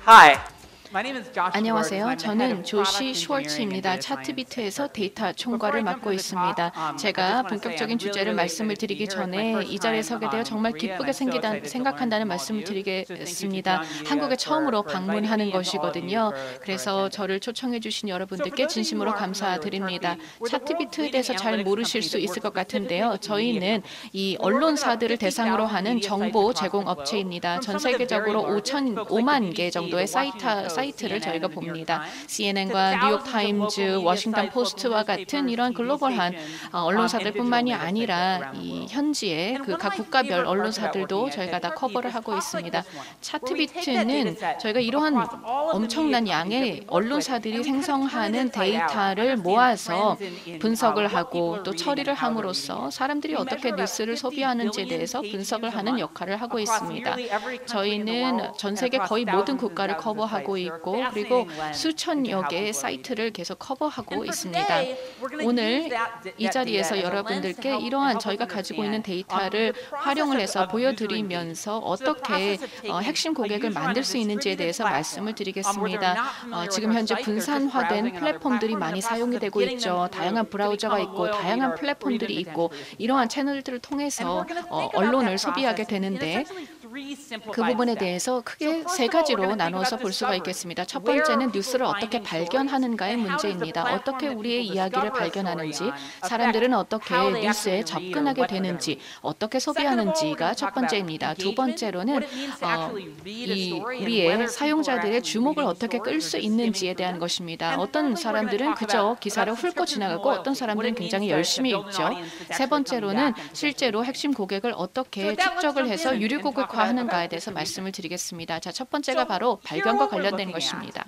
Hi. My name is Josh 안녕하세요. 저는 조시 슈월츠입니다. 차트비트에서 데이터 총괄을 맡고 있습니다. 제가 본격적인 주제를 말씀을 드리기 전에 이 자리에 서게 되어 정말 기쁘게 생각한다는 말씀을 드리겠습니다. 한국에 처음으로 방문하는 것이거든요. 그래서 저를 초청해 주신 여러분들께 진심으로 감사드립니다. 차트비트에 대해서 잘 모르실 수 있을 것 같은데요. 저희는 이 언론사들을 대상으로 하는 정보 제공 업체입니다. 전 세계적으로 5만 개 정도의 사이트를 저희가 봅니다. CNN과 뉴욕타임즈, 워싱턴 포스트와 같은 이런 글로벌한 언론사들뿐만이 아니라 이 현지의 그 각 국가별 언론사들도 저희가 다 커버를 하고 있습니다. 차트비트는 저희가 이러한 엄청난 양의 언론사들이 생성하는 데이터를 모아서 분석을 하고 또 처리를 함으로써 사람들이 어떻게 뉴스를 소비하는지에 대해서 분석을 하는 역할을 하고 있습니다. 저희는 전 세계 거의 모든 국가를 커버하고 있고 그리고 수천여 개의 사이트를 계속 커버하고 있습니다. 오늘 이 자리에서 여러분들께 이러한 저희가 가지고 있는 데이터를 활용을 해서 보여드리면서 어떻게 핵심 고객을 만들 수 있는지에 대해서 말씀을 드리겠습니다. 지금 현재 분산화된 플랫폼들이 많이 사용이 되고 있죠. 다양한 브라우저가 있고 다양한 플랫폼들이 있고 이러한 채널들을 통해서 언론을 소비하게 되는데 그 부분에 대해서 크게 세 가지로 나누어서 볼 수가 있겠습니다. 첫 번째는 뉴스를 어떻게 발견하는가의 문제입니다. 어떻게 우리의 이야기를 발견하는지, 사람들은 어떻게 뉴스에 접근하게 되는지, 어떻게 소비하는지가 첫 번째입니다. 두 번째로는 우리의 사용자들의 주목을 어떻게 끌 수 있는지에 대한 것입니다. 어떤 사람들은 그저 기사를 훑고 지나가고 어떤 사람들은 굉장히 열심히 읽죠. 세 번째로는 실제로 핵심 고객을 어떻게 축적을 해서 유료 고객화하는가에 대해서 말씀을 드리겠습니다. 자, 첫 번째가 바로 발견과 관련된 것입니다.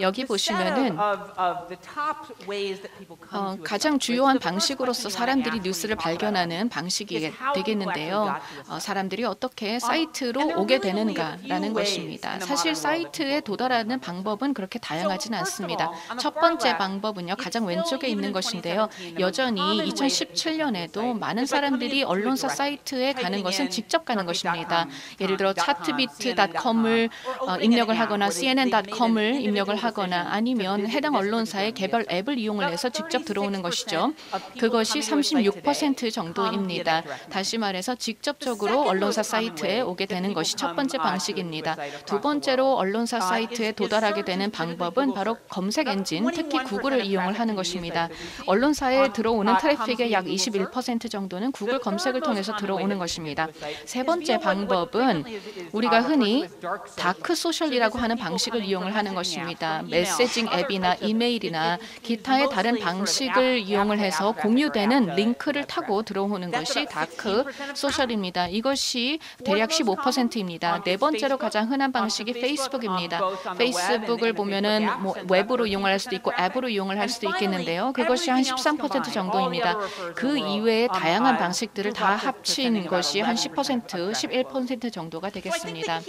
여기 보시면은 가장 주요한 방식으로서 사람들이 뉴스를 발견하는 방식이 되겠는데요. 사람들이 어떻게 사이트로 오게 되는가라는 것입니다. 사실 사이트에 도달하는 방법은 그렇게 다양하지는 않습니다. 첫 번째 방법은요, 가장 왼쪽에 있는 것인데요. 여전히 2017년에도 많은 사람들이 언론사 사이트에 가는 것은 직접 가는 것입니다. 예를 들어 차트비트.com을 입력을 하거나 CNN.com을 입력을 하거나 아니면 해당 언론사의 개별 앱을 이용을 해서 직접 들어오는 것이죠. 그것이 36% 정도입니다. 다시 말해서 직접적으로 언론사 사이트에 오게 되는 것이 첫 번째 방식입니다. 두 번째로 언론사 사이트에 도달하게 되는 방법은 바로 검색 엔진, 특히 구글을 이용을 하는 것입니다. 언론사에 들어오는 트래픽의 약 21% 정도는 구글 검색을 통해서 들어오는 것입니다. 세 번째 방법은 우리가 흔히 다크 소셜이라고 하는 방식을 이용을 하는 것입니다. 메시징 앱이나 이메일이나 기타의 다른 방식을 이용을 해서 공유되는 링크를 타고 들어오는 것이 다크 소셜입니다. 이것이 대략 15%입니다. 네 번째로 가장 흔한 방식이 페이스북입니다. 페이스북을 보면은 웹으로 이용을 할 수도 있고 앱으로 이용을 할 수도 있겠는데요. 그것이 한 13% 정도입니다. 그 이외의 다양한 방식들을 다 합친 것이 한 10%, 11% 정도가 되겠습니다.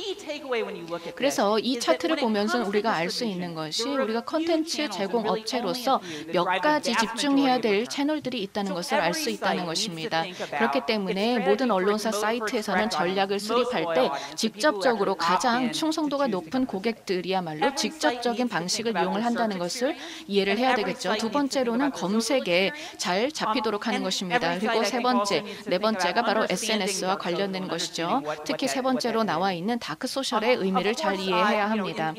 그래서 이 차트를 보면서 우리가 알 수 있는 것이 우리가 컨텐츠 제공 업체로서 몇 가지 집중해야 될 채널들이 있다는 것을 알 수 있다는 것입니다. 그렇기 때문에 모든 언론사 사이트에서는 전략을 수립할 때 직접적으로 가장 충성도가 높은 고객들이야말로 직접적인 방식을 이용을 한다는 것을 이해를 해야 되겠죠. 두 번째로는 검색에 잘 잡히도록 하는 것입니다. 그리고 세 번째, 네 번째가 바로 SNS와 관련된 것이죠. 특히 세 번째로 나와 있는 다크 소셜의 의미를 잘 이해해야 합니다.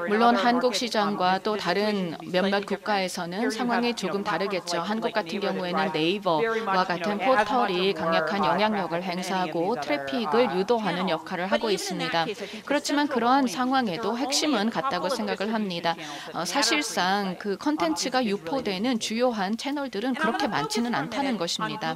물론 한국 시장과 또 다른 몇몇 국가에서는 상황이 조금 다르겠죠. 한국 같은 경우에는 네이버와 같은 포털이 강력한 영향력을 행사하고 트래픽을 유도하는 역할을 하고 있습니다. 그렇지만 그러한 상황에도 핵심은 같다고 생각을 합니다. 사실상 그 컨텐츠가 유포되는 주요한 채널들은 그렇게 많지는 않다는 것입니다.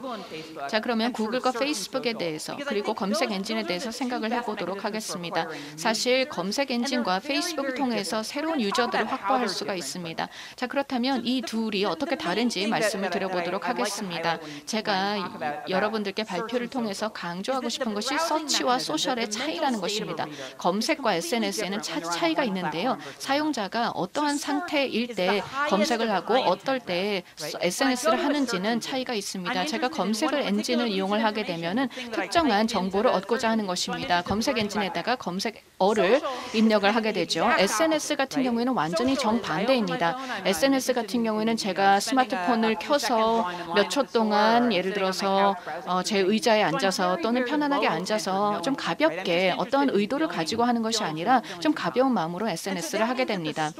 자, 그러면 구글과 페이스북에 대해서 그리고 검색 엔진에 대해서 생각을 해보도록 하겠습니다. 사실 검색 엔진과 페이스북을 통해서 새로운 유저들을 확보할 수가 있습니다. 자, 그렇다면 이 둘이 어떻게 다른지 말씀을 드려보도록 하겠습니다. 제가 여러분들께 발표를 통해서 강조하고 싶은 것이 서치와 소셜의 차이라는 것입니다. 검색과 SNS에는 차이가 있는데요. 사용자가 어떠한 상태일 때 검색을 하고 어떨 때 SNS를 하는지는 차이가 있습니다. 제가 검색을 엔진을 이용을 하게 되면은 특정한 정보를 얻고자 하는 것입니다. 검색 엔진에다가 검색어를 입력을 하게 되죠. SNS 같은 경우에는 완전히 정반대입니다. SNS 같은 경우에는 제가 스마트폰을 켜서 몇 초 동안 예를 들어서 제 의자에 앉아서 또는 편안하게 앉아서 좀 가볍게 어떠한 의도를 가지고 하는 것이 아니라 좀 가벼운 마음으로 SNS를 하게 됩니다.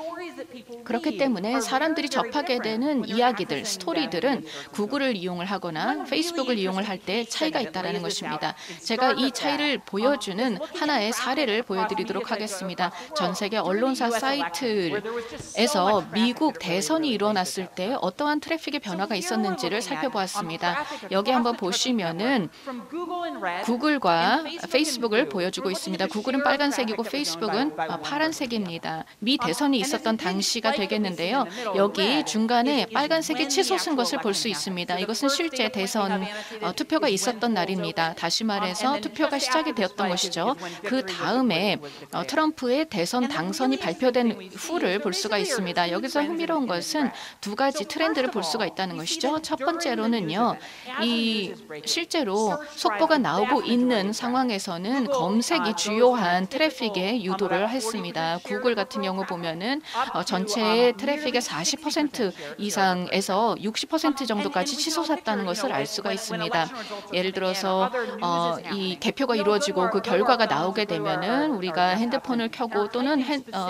그렇기 때문에 사람들이 접하게 되는 이야기들, 스토리들은 구글을 이용을 하거나 페이스북을 이용을 할 때 차이가 있다는 것입니다. 제가 이 차이를 보여주는 하나의 사례를 보여드리도록 하겠습니다. 전 세계 언론사 사이트에서 미국 대선이 일어났을 때 어떠한 트래픽의 변화가 있었는지를 살펴보았습니다. 여기 한번 보시면은 구글과 페이스북을 보여주고 있습니다. 구글은 빨간색이고 페이스북은 파란색입니다. 미 대선이 있었던 당시가 되겠는데요. 여기 중간에 빨간색이 치솟은 것을 볼 수 있습니다. 이것은 실제 대선 투표가 있었던 날입니다. 다시 말해서 투표가 시작이 되었던 것이죠. 그 다음에 트럼프의 대선 당선이 발표된 후를 볼 수가 있습니다. 여기서 흥미로운 것은 두 가지 트렌드를 볼 수가 있다는 것이죠. 첫 번째로는요. 이 실제로 속보가 나오고 있는 상황에서는 검색이 주요한 트래픽에 유도를 했습니다. 구글 같은 경우 보면은 전체의 트래픽의 40% 이상에서 60% 정도까지 치솟았다는 것을 알 수가 있습니다. 예를 들어서 이 개표가 이루어지고 그 결과가 나오게 되면은 우리가 핸드폰을 켜고 또는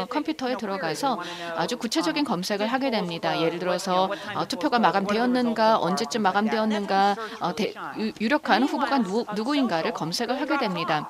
컴퓨터에 들어가서 아주 구체적인 검색을 하게 됩니다. 예를 들어서 투표가 마감되었는가, 언제쯤 마감되었는가, 유력한 후보가 누구인가를 검색을 하게 됩니다.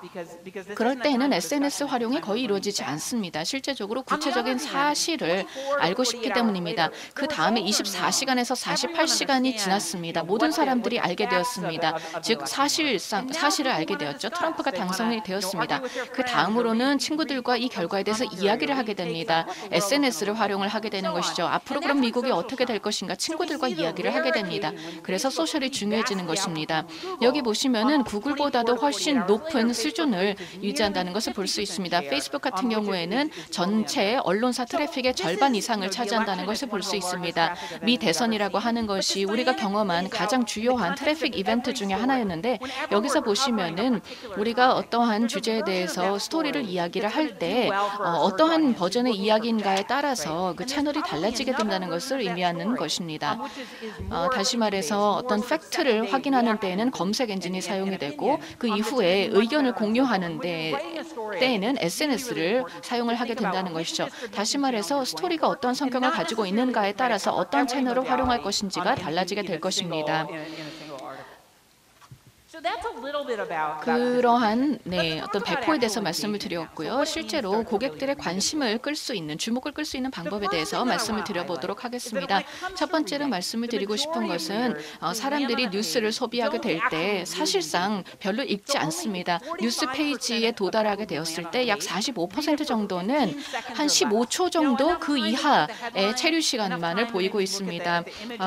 그럴 때에는 SNS 활용이 거의 이루어지지 않습니다. 실제적으로 구체적인 사실을 알고 싶기 때문입니다. 그 다음에 24시간에서 48시간이 지났습니다. 모든 사람들이 알게 되었습니다. 즉 사실을 알게 되었죠. 트럼프가 당선이 되었습니다. 그 다음으로는 친구들과 이 결과에 대해서 이야기를 하게 됩니다. SNS를 활용을 하게 되는 것이죠. 앞으로 그럼 미국이 어떻게 될 것인가 친구들과 이야기를 하게 됩니다. 그래서 소셜이 중요해지는 것입니다. 여기 보시면은 구글보다도 훨씬 높은 수준을 유지한다는 것을 볼 수 있습니다. 페이스북 같은 경우에는 전체 언론사 트래픽의 절반 이상을 차지한다는 것을 볼 수 있습니다. 미 대선이라고 하는 것이 우리가 경험한 가장 주요한 트래픽 이벤트 중에 하나였는데 여기서 보시면은 우리가 어떠한 주제에 대해서 스토리를 이야기를 할 때 어떠한 버전의 이야기인가에 따라서 그 채널이 달라지게 된다는 것을 의미하는 것입니다. 다시 말해서 어떤 팩트를 확인하는 때에는 검색 엔진이 사용이 되고 그 이후에 의견을 공유하는 때에는 SNS를 사용을 하게 된다는 것이죠. 다시 말해서 스토리가 어떤 성격을 가지고 있는가에 따라서 어떤 채널을 활용할 것인지가 달라지게 될 것입니다. 그러한 어떤 배포에 대해서 말씀을 드렸고요. 실제로 고객들의 관심을 끌 수 있는, 주목을 끌 수 있는 방법에 대해서 말씀을 드려보도록 하겠습니다. 첫 번째로 말씀을 드리고 싶은 것은 사람들이 뉴스를 소비하게 될 때 사실상 별로 읽지 않습니다. 뉴스 페이지에 도달하게 되었을 때 약 45% 정도는 한 15초 정도 그 이하의 체류 시간만을 보이고 있습니다.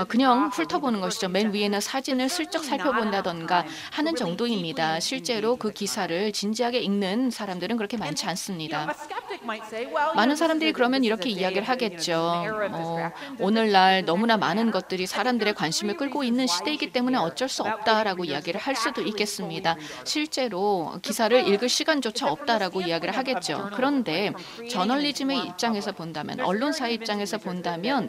그냥 훑어보는 것이죠. 맨 위에는 사진을 슬쩍 살펴본다던가 하는 정도입니다. 실제로 그 기사를 진지하게 읽는 사람들은 그렇게 많지 않습니다. 많은 사람들이 그러면 이렇게 이야기를 하겠죠. 오늘날 너무나 많은 것들이 사람들의 관심을 끌고 있는 시대이기 때문에 어쩔 수 없다라고 이야기를 할 수도 있겠습니다. 실제로 기사를 읽을 시간조차 없다라고 이야기를 하겠죠. 그런데 저널리즘의 입장에서 본다면, 언론사의 입장에서 본다면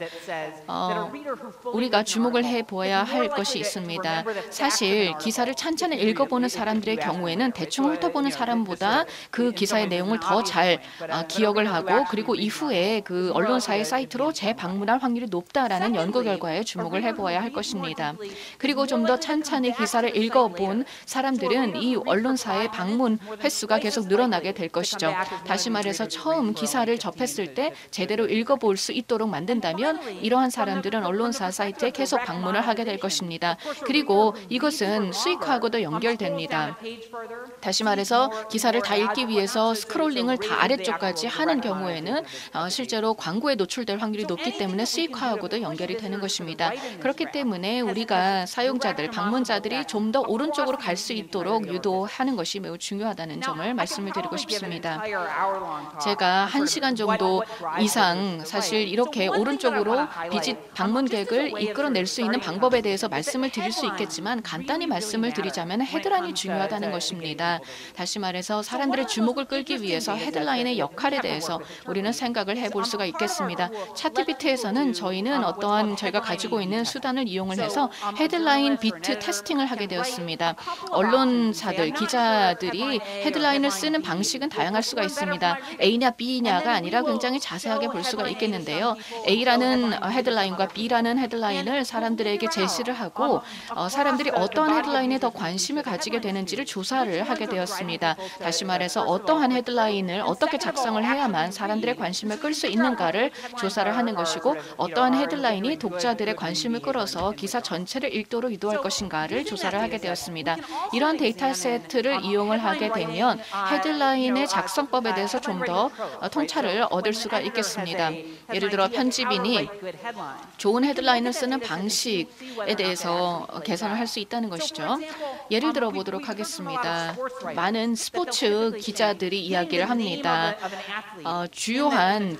우리가 주목을 해보아야 할 것이 있습니다. 사실 기사를 찬찬히 읽어보는 사람들의 경우에는 대충 훑어보는 사람보다 그 기사의 내용을 더 잘 기억을 하고 그리고 이후에 그 언론사의 사이트로 재방문할 확률이 높다라는 연구 결과에 주목을 해보아야 할 것입니다. 그리고 좀 더 찬찬히 기사를 읽어본 사람들은 이 언론사의 방문 횟수가 계속 늘어나게 될 것이죠. 다시 말해서 처음 기사를 접했을 때 제대로 읽어볼 수 있도록 만든다면 이러한 사람들은 언론사 사이트에 계속 방문을 하게 될 것입니다. 그리고 이것은 수익화하고도 연결됩니다. 다시 말해서 기사를 다 읽기 위해서 스크롤링을 다 아래쪽까지 광고까지 하는 경우에는 실제로 광고에 노출될 확률이 높기 때문에 수익화하고도 연결이 되는 것입니다. 그렇기 때문에 우리가 사용자들, 방문자들이 좀 더 오른쪽으로 갈 수 있도록 유도하는 것이 매우 중요하다는 점을 말씀을 드리고 싶습니다. 제가 1시간 정도 이상 사실 이렇게 오른쪽으로 비짓 방문객을 이끌어낼 수 있는 방법에 대해서 말씀을 드릴 수 있겠지만 간단히 말씀을 드리자면 헤드라인이 중요하다는 것입니다. 다시 말해서 사람들의 주목을 끌기 위해서 헤드라인의 역할에 대해서 우리는 생각을 해볼 수가 있겠습니다. 차트비트에서는 저희는 어떠한 저희가 가지고 있는 수단을 이용을 해서 헤드라인 비트 테스팅을 하게 되었습니다. 언론사들, 기자들이 헤드라인을 쓰는 방식은 다양할 수가 있습니다. A냐 B냐가 아니라 굉장히 자세하게 볼 수가 있겠는데요. A라는 헤드라인과 B라는 헤드라인을 사람들에게 제시를 하고 사람들이 어떠한 헤드라인에 더 관심을 가지게 되는지를 조사를 하게 되었습니다. 다시 말해서 어떠한 헤드라인을 어떻게 작성을 해야만 사람들의 관심을 끌 수 있는가를 조사를 하는 것이고 어떠한 헤드라인이 독자들의 관심을 끌어서 기사 전체를 읽도록 유도할 것인가를 조사를 하게 되었습니다. 이러한 데이터 세트를 이용을 하게 되면 헤드라인의 작성법에 대해서 좀 더 통찰을 얻을 수가 있겠습니다. 예를 들어 편집인이 좋은 헤드라인을 쓰는 방식에 대해서 개선을 할 수 있다는 것이죠. 예를 들어 보도록 하겠습니다. 많은 스포츠 기자들이 이야기를 합니다. 주요한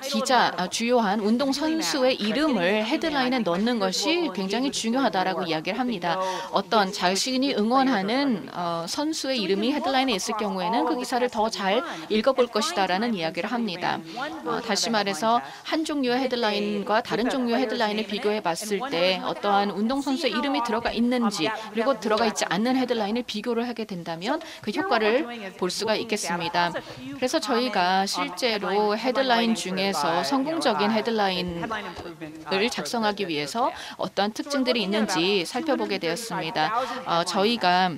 운동 선수의 이름을 헤드라인에 넣는 것이 굉장히 중요하다라고 이야기를 합니다. 어떤 자신이 응원하는 선수의 이름이 헤드라인에 있을 경우에는 그 기사를 더 잘 읽어볼 것이다라는 이야기를 합니다. 다시 말해서 한 종류의 헤드라인과 다른 종류의 헤드라인을 비교해 봤을 때 어떠한 운동선수의 이름이 들어가 있는지 그리고 들어가 있지 않는 헤드라인을 비교를 하게 된다면 그 효과를 볼 수가 있겠습니다. 그래서 저희가 실제로 헤드라인 중에서 성공적인 헤드라인을 작성하기 위해서 어떠한 특징들이 있는지 살펴보게 되었습니다. 저희가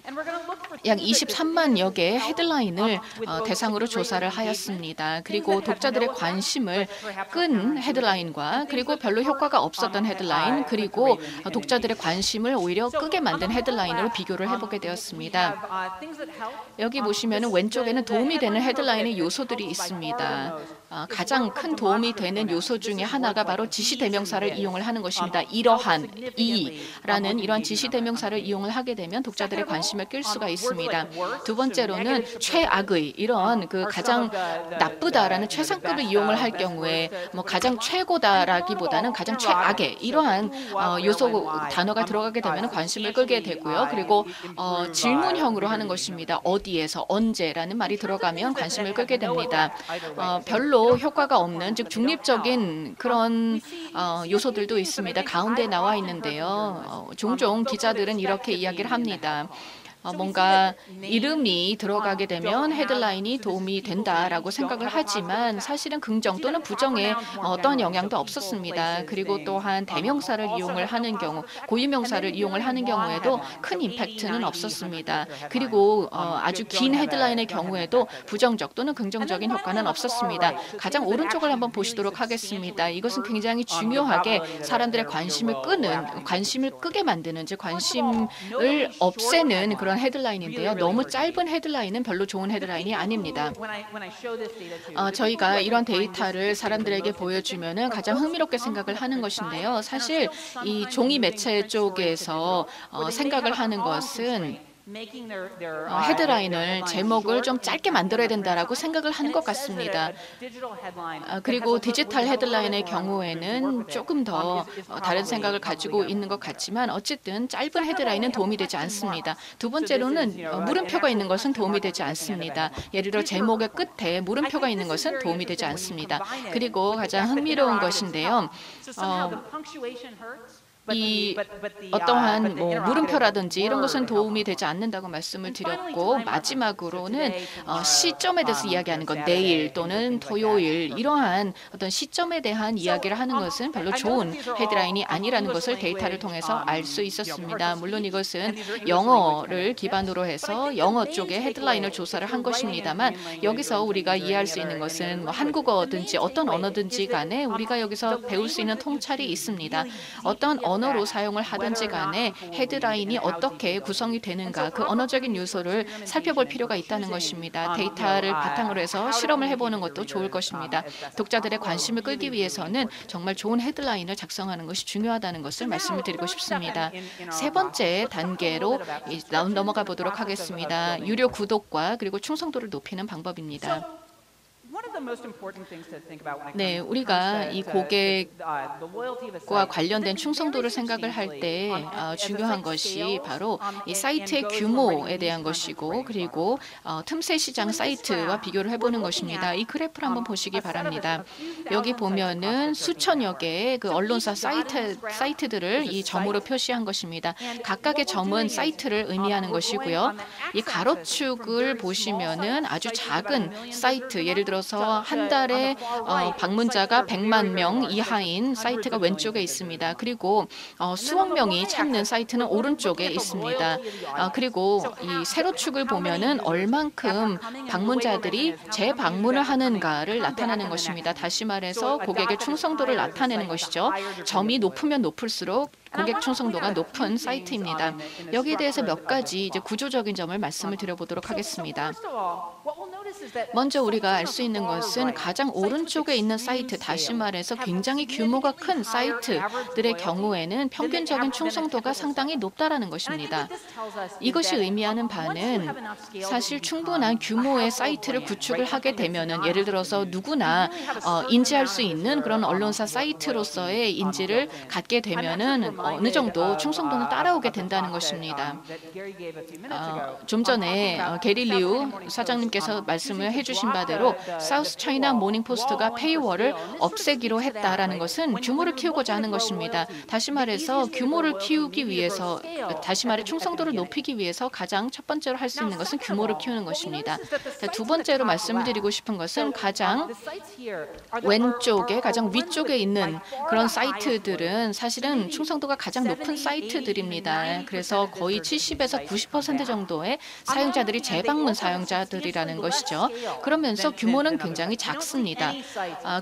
약 23만여 개의 헤드라인을 대상으로 조사를 하였습니다. 그리고 독자들의 관심을 끈 헤드라인과 그리고 별로 효과가 없었던 헤드라인 그리고 독자들의 관심을 오히려 끄게 만든 헤드라인으로 비교를 해보게 되었습니다. 여기 보시면 왼쪽에는 도움이 되는 헤드라인의 요소들이 있습니다. 가장 큰 도움이 되는 요소 중에 하나가 바로 지시대명사를 이용을 하는 것입니다. 이러한, 이라는 이러한 지시대명사를 이용을 하게 되면 독자들의 관심을 끌 수가 있습니다. 두 번째로는 최악의, 이런 그 가장 나쁘다라는 최상급을 이용을 할 경우에 가장 최고다라기보다는 가장 최악의 이러한 요소 단어가 들어가게 되면 관심을 끌게 되고요. 그리고 질문형으로 하는 것입니다. 어디에서, 언제라는 말이 들어가면 관심을 끌게 됩니다. 별로 효과가 없는 즉 중립적인 그런 요소들도 있습니다. 가운데 나와 있는데요. 종종 기자들은 이렇게 이야기를 합니다. 뭔가 이름이 들어가게 되면 헤드라인이 도움이 된다라고 생각을 하지만 사실은 긍정 또는 부정에 어떠한 영향도 없었습니다. 그리고 또한 대명사를 이용을 하는 경우, 고유명사를 이용을 하는 경우에도 큰 임팩트는 없었습니다. 그리고 아주 긴 헤드라인의 경우에도 부정적 또는 긍정적인 효과는 없었습니다. 가장 오른쪽을 한번 보시도록 하겠습니다. 이것은 굉장히 중요하게 사람들의 관심을 끄는, 관심을 끄게 만드는, 즉 관심을 없애는 그런 헤드라인인데요. 너무 짧은 헤드라인은 별로 좋은 헤드라인이 아닙니다. 저희가 이런 데이터를 사람들에게 보여주면은 가장 흥미롭게 생각을 하는 것인데요. 사실 이 종이 매체 쪽에서 생각을 하는 것은 헤드라인을 제목을 좀 짧게 만들어야 된다라고 생각을 하는 것 같습니다. 그리고 디지털 헤드라인의 경우에는 조금 더 다른 생각을 가지고 있는 것 같지만 어쨌든 짧은 헤드라인은 도움이 되지 않습니다. 두 번째로는 물음표가 있는 것은 도움이 되지 않습니다. 예를 들어 제목의 끝에 물음표가 있는 것은 도움이 되지 않습니다. 그리고 가장 흥미로운 것인데요. 이 어떠한 물음표라든지 이런 것은 도움이 되지 않는다고 말씀을 드렸고 마지막으로는 시점에 대해서 이야기하는 것, 내일 또는 토요일 이러한 어떤 시점에 대한 이야기를 하는 것은 별로 좋은 헤드라인이 아니라는 것을 데이터를 통해서 알 수 있었습니다. 물론 이것은 영어를 기반으로 해서 영어 쪽의 헤드라인을 조사를 한 것입니다만 여기서 우리가 이해할 수 있는 것은 한국어든지 어떤 언어든지 간에 우리가 여기서 배울 수 있는 통찰이 있습니다. 어떤 언어로 사용을 하든지 간에 헤드라인이 어떻게 구성이 되는가 그 언어적인 요소를 살펴볼 필요가 있다는 것입니다. 데이터를 바탕으로 해서 실험을 해보는 것도 좋을 것입니다. 독자들의 관심을 끌기 위해서는 정말 좋은 헤드라인을 작성하는 것이 중요하다는 것을 말씀을 드리고 싶습니다. 세 번째 단계로 넘어가 보도록 하겠습니다. 유료 구독과 그리고 충성도를 높이는 방법입니다. 네, 우리가 이 고객과 관련된 충성도를 생각을 할 때 중요한 것이 바로 이 사이트의 규모에 대한 것이고 그리고 틈새 시장 사이트와 비교를 해보는 것입니다. 이 그래프를 한번 보시기 바랍니다. 여기 보면은 수천여 개의 그 언론사 사이트들을 이 점으로 표시한 것입니다. 각각의 점은 사이트를 의미하는 것이고요. 이 가로축을 보시면은 아주 작은 사이트, 예를 들어서 한 달에 방문자가 100만 명 이하인 사이트가 왼쪽에 있습니다. 그리고 수억 명이 찾는 사이트는 오른쪽에 있습니다. 그리고 이 세로축을 보면은 얼만큼 방문자들이 재방문을 하는가를 나타내는 것입니다. 다시 말해서 고객의 충성도를 나타내는 것이죠. 점이 높으면 높을수록 고객 충성도가 높은 사이트입니다. 여기에 대해서 몇 가지 이제 구조적인 점을 말씀을 드려보도록 하겠습니다. 먼저 우리가 알 수 있는 것은 가장 오른쪽에 있는 사이트, 다시 말해서 굉장히 규모가 큰 사이트들의 경우에는 평균적인 충성도가 상당히 높다라는 것입니다. 이것이 의미하는 바는 사실 충분한 규모의 사이트를 구축을 하게 되면은 예를 들어서 누구나 인지할 수 있는 그런 언론사 사이트로서의 인지를 갖게 되면은 어느 정도 충성도는 따라오게 된다는 것입니다. 좀 전에 게리 리우 사장님께서 말씀을 해주신 바대로 사우스 차이나 모닝 포스트가 페이월을 없애기로 했다라는 것은 규모를 키우고자 하는 것입니다. 다시 말해서 규모를 키우기 위해서, 다시 말해 충성도를 높이기 위해서 가장 첫 번째로 할 수 있는 것은 규모를 키우는 것입니다. 두 번째로 말씀을 드리고 싶은 것은 가장 왼쪽에, 가장 위쪽에 있는 그런 사이트들은 사실은 충성도가 가장 높은 사이트들입니다. 그래서 거의 70에서 90% 정도의 사용자들이 재방문 사용자들이라는 것이죠. 그러면서 규모는 굉장히 작습니다.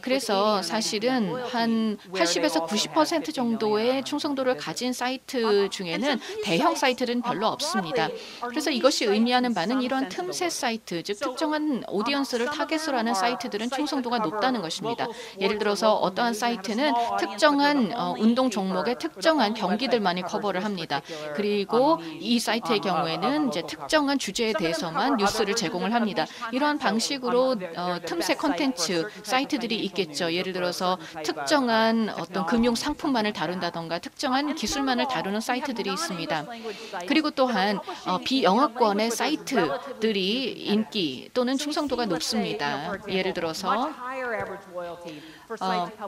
그래서 사실은 한 80에서 90% 정도의 충성도를 가진 사이트 중에는 대형 사이트는 별로 없습니다. 그래서 이것이 의미하는 바는 이러한 틈새 사이트, 즉 특정한 오디언스를 타겟으로 하는 사이트들은 충성도가 높다는 것입니다. 예를 들어서 어떠한 사이트는 특정한 운동 종목의 특정한 경기들만이 커버를 합니다. 그리고 이 사이트의 경우에는 이제 특정한 주제에 대해서만 뉴스를 제공을 합니다. 이러한 방식으로 틈새 콘텐츠 사이트들이 있겠죠. 예를 들어서 특정한 어떤 금융 상품만을 다룬다던가 특정한 기술만을 다루는 사이트들이 있습니다. 그리고 또한 비영어권의 사이트들이 인기 또는 충성도가 높습니다. 예를 들어서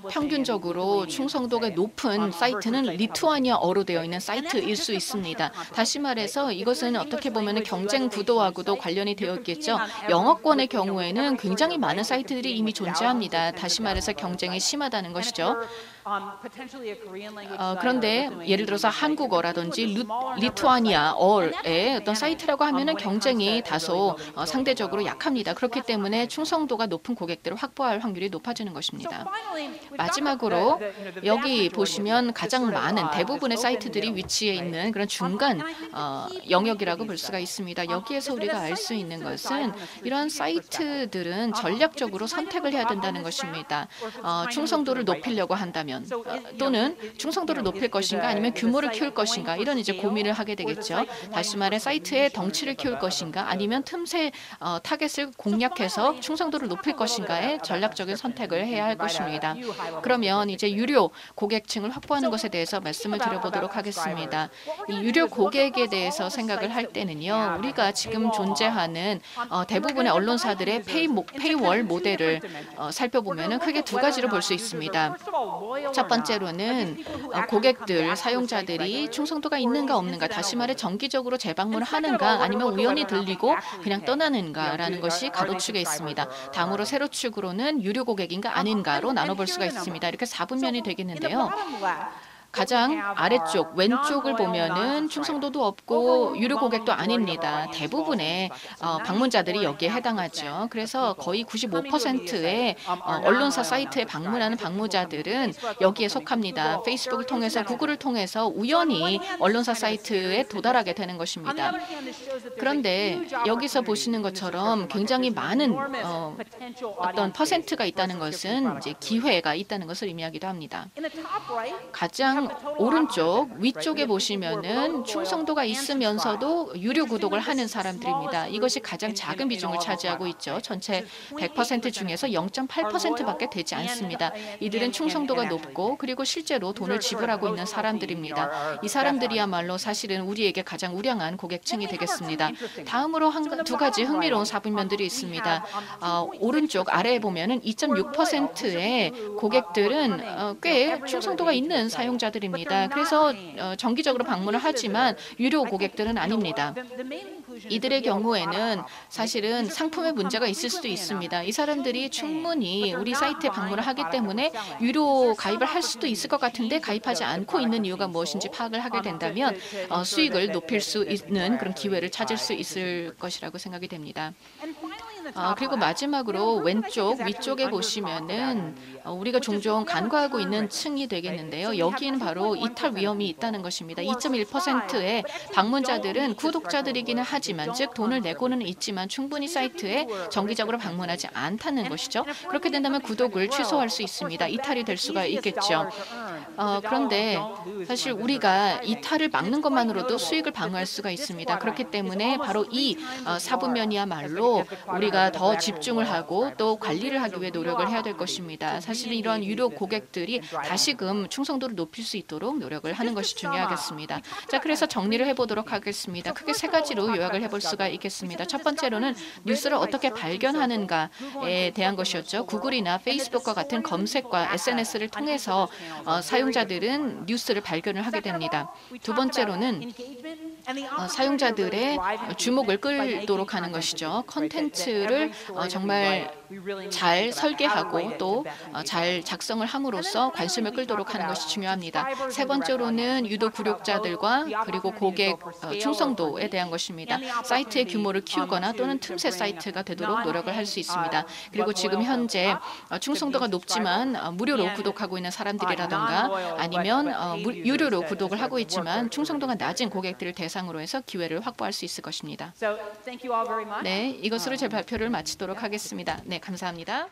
평균적으로 충성도가 높은 사이트는 리투아니아어로 되어 있는 사이트일 수 있습니다. 다시 말해서 이것은 어떻게 보면 경쟁 구도하고도 관련이 되어 있겠죠. 영어권의 경우에는 굉장히 많은 사이트들이 이미 존재합니다. 다시 말해서 경쟁이 심하다는 것이죠. 그런데 예를 들어서 한국어라든지 리투아니아어의 어떤 사이트라고 하면은 경쟁이 다소 상대적으로 약합니다. 그렇기 때문에 충성도가 높은 고객들을 확보할 확률이 높아지는 것입니다. 마지막으로 여기 보시면 가장 많은 대부분의 사이트들이 위치해 있는 그런 중간 영역이라고 볼 수가 있습니다. 여기에서 우리가 알 수 있는 것은 이런 사이트들은 전략적으로 선택을 해야 된다는 것입니다. 충성도를 높이려고 한다면 또는 충성도를 높일 것인가 아니면 규모를 키울 것인가 이런 이제 고민을 하게 되겠죠. 다시 말해 사이트의 덩치를 키울 것인가 아니면 틈새 타겟을 공략해서 충성도를 높일 것인가의 전략적인 선택을 해야 할 것입니다. 그러면 이제 유료 고객층을 확보하는 것에 대해서 말씀을 드려보도록 하겠습니다. 이 유료 고객에 대해서 생각을 할 때는요. 우리가 지금 존재하는 대부분의 언론사들의 페이월 모델을 살펴보면 크게 두 가지로 볼 수 있습니다. 첫 번째로는 고객들, 사용자들이 충성도가 있는가 없는가, 다시 말해 정기적으로 재방문을 하는가 아니면 우연히 들리고 그냥 떠나는가라는 것이 가로축에 있습니다. 다음으로 세로축으로는 유료 고객인가 아닌가로 나눠볼 수가 있습니다. 이렇게 4분면이 되겠는데요. 가장 아래쪽 왼쪽을 보면은 충성도도 없고 유료 고객도 아닙니다. 대부분의 방문자들이 여기에 해당하죠. 그래서 거의 95%의 언론사 사이트에 방문하는 방문자들은 여기에 속합니다. 페이스북을 통해서 구글을 통해서 우연히 언론사 사이트에 도달하게 되는 것입니다. 그런데 여기서 보시는 것처럼 굉장히 많은 어떤 퍼센트가 있다는 것은 이제 기회가 있다는 것을 의미하기도 합니다. 가장 오른쪽 위쪽에 보시면은 충성도가 있으면서도 유료 구독을 하는 사람들입니다. 이것이 가장 작은 비중을 차지하고 있죠. 전체 100% 중에서 0.8%밖에 되지 않습니다. 이들은 충성도가 높고 그리고 실제로 돈을 지불하고 있는 사람들입니다. 이 사람들이야말로 사실은 우리에게 가장 우량한 고객층이 되겠습니다. 다음으로 두 가지 흥미로운 사분면들이 있습니다. 오른쪽 아래에 보면은 2.6%의 고객들은 꽤 충성도가 있는 사용자들입니다. 그래서 정기적으로 방문을 하지만 유료 고객들은 아닙니다. 이들의 경우에는 사실은 상품에 문제가 있을 수도 있습니다. 이 사람들이 충분히 우리 사이트에 방문을 하기 때문에 유료 가입을 할 수도 있을 것 같은데 가입하지 않고 있는 이유가 무엇인지 파악을 하게 된다면 수익을 높일 수 있는 그런 기회를 찾을 수 있을 것이라고 생각이 됩니다. 그리고 마지막으로 왼쪽 위쪽에 보시면은 우리가 종종 간과하고 있는 층이 되겠는데요. 여기는 바로 이탈 위험이 있다는 것입니다. 2.1%의 방문자들은 구독자들이기는 하지만 즉 돈을 내고는 있지만 충분히 사이트에 정기적으로 방문하지 않다는 것이죠. 그렇게 된다면 구독을 취소할 수 있습니다. 이탈이 될 수가 있겠죠. 그런데 사실 우리가 이탈을 막는 것만으로도 수익을 방어할 수가 있습니다. 그렇기 때문에 바로 이 사분면이야말로 우리가 더 집중을 하고 또 관리를 하기 위해 노력을 해야 될 것입니다. 사실은 이러한 유료 고객들이 다시금 충성도를 높일 수 있도록 노력을 하는 것이 중요하겠습니다. 자, 그래서 정리를 해보도록 하겠습니다. 크게 세 가지로 요약을 해볼 수가 있겠습니다. 첫 번째로는 뉴스를 어떻게 발견하는가에 대한 것이었죠. 구글이나 페이스북과 같은 검색과 SNS를 통해서 사용자들은 뉴스를 발견을 하게 됩니다. 두 번째로는 사용자들의 주목을 끌도록 하는 것이죠. 컨텐츠를 정말 잘 설계하고 또 잘 작성을 함으로써 관심을 끌도록 하는 것이 중요합니다. 세 번째로는 유료 구독자들과 그리고 고객 충성도에 대한 것입니다. 사이트의 규모를 키우거나 또는 틈새 사이트가 되도록 노력을 할 수 있습니다. 그리고 지금 현재 충성도가 높지만 무료로 구독하고 있는 사람들이라던가 아니면 유료로 구독을 하고 있지만 충성도가 낮은 고객들을 대상으로 해서 기회를 확보할 수 있을 것입니다. 네, 이것으로 제 발표를 마치도록 하겠습니다. 네, 감사합니다.